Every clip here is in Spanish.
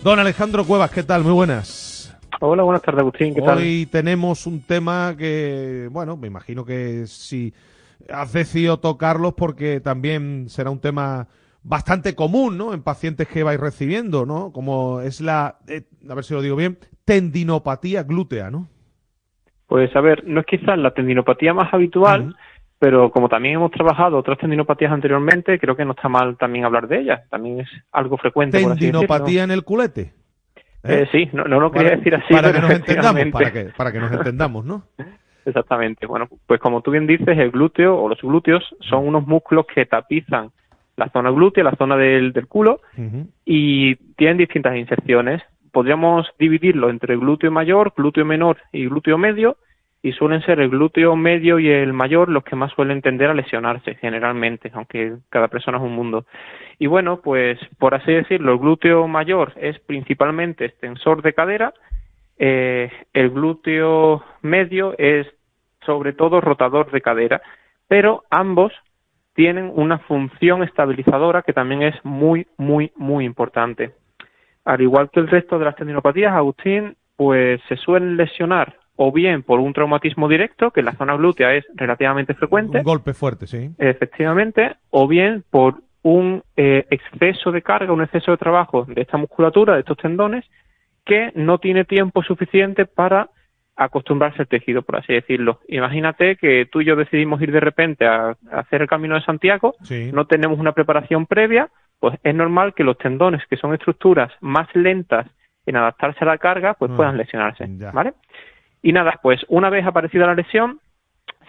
Don Alejandro Cuevas, ¿qué tal? Muy buenas. Hola, buenas tardes, Agustín, ¿qué tal? Hoy tenemos un tema que, bueno, me imagino que si has decidido tocarlos porque también será un tema bastante común, ¿no? En pacientes que vais recibiendo, ¿no? Como es a ver si lo digo bien, tendinopatía glútea, ¿no? Pues a ver, no es quizás la tendinopatía más habitual, pero como también hemos trabajado otras tendinopatías anteriormente, creo que no está mal también hablar de ellas. También es algo frecuente, por así decirlo. Tendinopatía en el culete. Sí, no lo quería decir así, para pero que nos entendamos, efectivamente. para que nos entendamos, ¿no? Exactamente. Bueno, pues como tú bien dices, el glúteo o los glúteos son unos músculos que tapizan la zona glútea, la zona del culo, y tienen distintas inserciones. Podríamos dividirlo entre glúteo mayor, glúteo menor y glúteo medio, y suelen ser el glúteo medio y el mayor los que más suelen tender a lesionarse generalmente, aunque cada persona es un mundo. Y bueno, pues por así decirlo, el glúteo mayor es principalmente extensor de cadera, el glúteo medio es sobre todo rotador de cadera, pero ambos tienen una función estabilizadora que también es muy, muy, muy importante. Al igual que el resto de las tendinopatías, Agustín, pues se suelen lesionar o bien por un traumatismo directo, que en la zona glútea es relativamente frecuente. Un golpe fuerte, sí. Efectivamente, o bien por un exceso de carga, un exceso de trabajo de esta musculatura, de estos tendones, que no tiene tiempo suficiente para acostumbrarse al tejido, por así decirlo. Imagínate que tú y yo decidimos ir de repente a hacer el Camino de Santiago, no tenemos una preparación previa, pues es normal que los tendones, que son estructuras más lentas en adaptarse a la carga, pues puedan lesionarse, ¿vale? Y nada, pues una vez aparecida la lesión,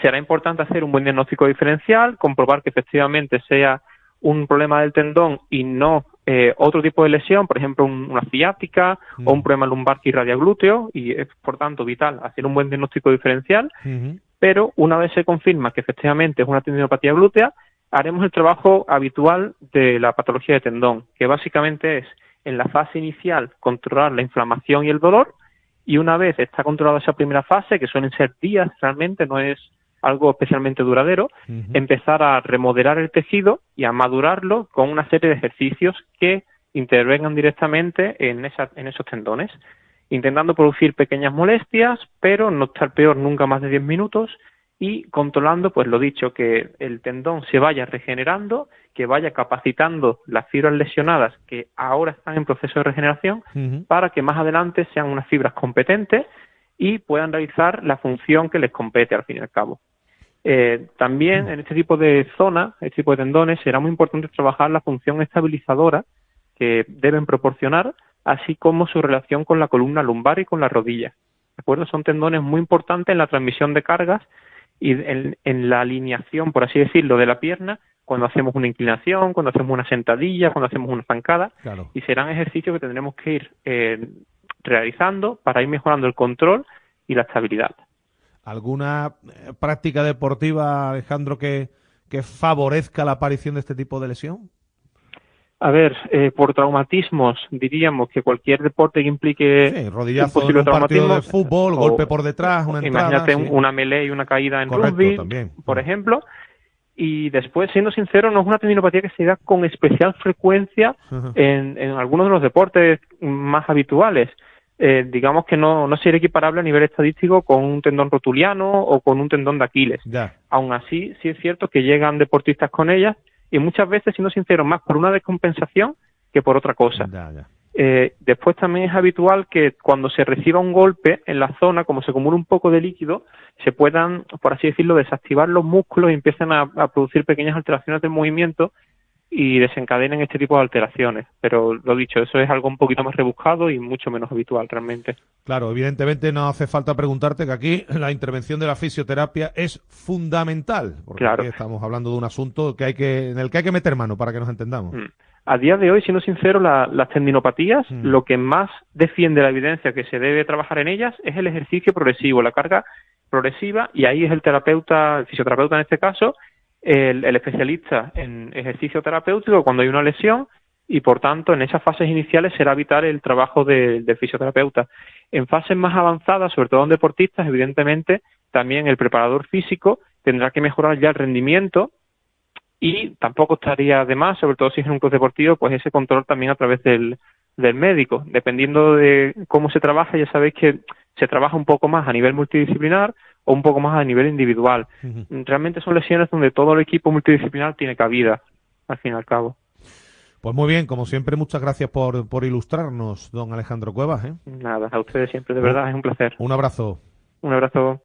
será importante hacer un buen diagnóstico diferencial, comprobar que efectivamente sea un problema del tendón y no otro tipo de lesión, por ejemplo una ciática o un problema lumbar que irradia glúteo, y es por tanto vital hacer un buen diagnóstico diferencial, pero una vez se confirma que efectivamente es una tendinopatía glútea, haremos el trabajo habitual de la patología de tendón, que básicamente es en la fase inicial controlar la inflamación y el dolor, y una vez está controlada esa primera fase, que suelen ser días realmente, no es algo especialmente duradero, empezar a remodelar el tejido y a madurarlo con una serie de ejercicios que intervengan directamente en esos tendones, intentando producir pequeñas molestias, pero no estar peor nunca más de 10 minutos, y controlando, pues lo dicho, que el tendón se vaya regenerando, que vaya capacitando las fibras lesionadas que ahora están en proceso de regeneración, para que más adelante sean unas fibras competentes y puedan realizar la función que les compete al fin y al cabo. También en este tipo de zona, este tipo de tendones, será muy importante trabajar la función estabilizadora que deben proporcionar, así como su relación con la columna lumbar y con la rodilla. ¿De acuerdo? Son tendones muy importantes en la transmisión de cargas y en la alineación, por así decirlo, de la pierna, cuando hacemos una inclinación, cuando hacemos una sentadilla, cuando hacemos una zancada, y serán ejercicios que tendremos que ir realizando para ir mejorando el control y la estabilidad. ¿Alguna práctica deportiva, Alejandro, que favorezca la aparición de este tipo de lesión? A ver, por traumatismos, diríamos que cualquier deporte que implique rodillazo un posible en un partido de traumatismo, fútbol, golpe por detrás, una entrada. Imagínate una melee y una caída en Correcto, rugby, también. por ejemplo. Y después, siendo sincero, no es una tendinopatía que se da con especial frecuencia en algunos de los deportes más habituales. Digamos que no sería equiparable a nivel estadístico con un tendón rotuliano o con un tendón de Aquiles. Aún así, sí es cierto que llegan deportistas con ellas, y muchas veces, siendo sincero, más por una descompensación que por otra cosa. Después también es habitual que cuando se reciba un golpe en la zona, como se acumula un poco de líquido, se puedan, por así decirlo, desactivar los músculos y empiezan a producir pequeñas alteraciones del movimiento y desencadenen este tipo de alteraciones. Pero lo dicho, eso es algo un poquito más rebuscado y mucho menos habitual realmente. Claro, evidentemente no hace falta preguntarte que aquí la intervención de la fisioterapia es fundamental, porque aquí estamos hablando de un asunto en el que hay que meter mano para que nos entendamos. A día de hoy, siendo sincero, las tendinopatías, lo que más defiende la evidencia que se debe trabajar en ellas es el ejercicio progresivo, la carga progresiva, y ahí es el terapeuta, el fisioterapeuta en este caso, el especialista en ejercicio terapéutico cuando hay una lesión, y por tanto en esas fases iniciales será vital el trabajo del fisioterapeuta. En fases más avanzadas, sobre todo en deportistas, evidentemente también el preparador físico tendrá que mejorar ya el rendimiento, y tampoco estaría de más, sobre todo si es en un club deportivo, pues ese control también a través del del médico. Dependiendo de cómo se trabaja, ya sabéis que se trabaja un poco más a nivel multidisciplinar o un poco más a nivel individual. Realmente son lesiones donde todo el equipo multidisciplinar tiene cabida, al fin y al cabo. Pues muy bien, como siempre, muchas gracias por ilustrarnos, don Alejandro Cuevas, ¿eh? Nada, a ustedes siempre, de verdad, es un placer. Un abrazo. Un abrazo.